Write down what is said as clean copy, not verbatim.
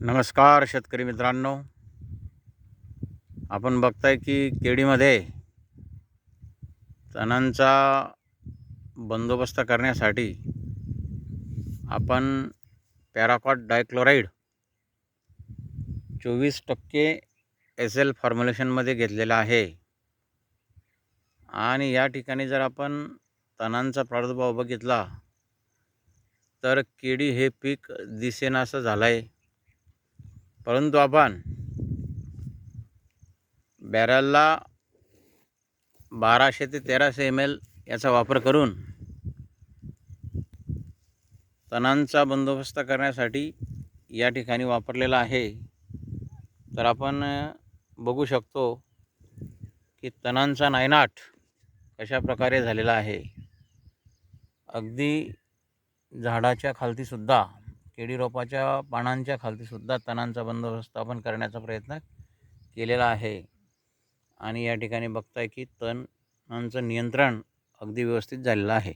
नमस्कार शेतकरी मित्रांनो, आपण बघताय की केळीमध्ये तणांचा बंदोबस्त करण्यासाठी आपण पॅराक्वाट डायक्लोराइड 24% SL फॉर्म्युलेशनमध्ये घेतलेला आहे। आणि या ठिकाणी जर आपण तणांचा प्रादुर्भाव बघितला तर केळी हे पीक दिसेनासं झालं आहे, परंतु आपण बॅरलला 1200 ते 1300 ml याचा वापर करून तणांचा बंदोबस्त करण्यासाठी या ठिकाणी वापरलेला आहे। तर आपण बघू शकतो की तणांचा नायनाट कशा प्रकारे झालेला आहे। अगदी झाडाच्या खालती सुद्धा, केळी रोपाच्या पानांच्या खालती सुद्धा तणांचा बंदोबस्त आपण करण्याचा प्रयत्न केलेला आहे। आणि या ठिकाणी बघताय की तणांचं नियंत्रण अगदी व्यवस्थित झालेलं आहे।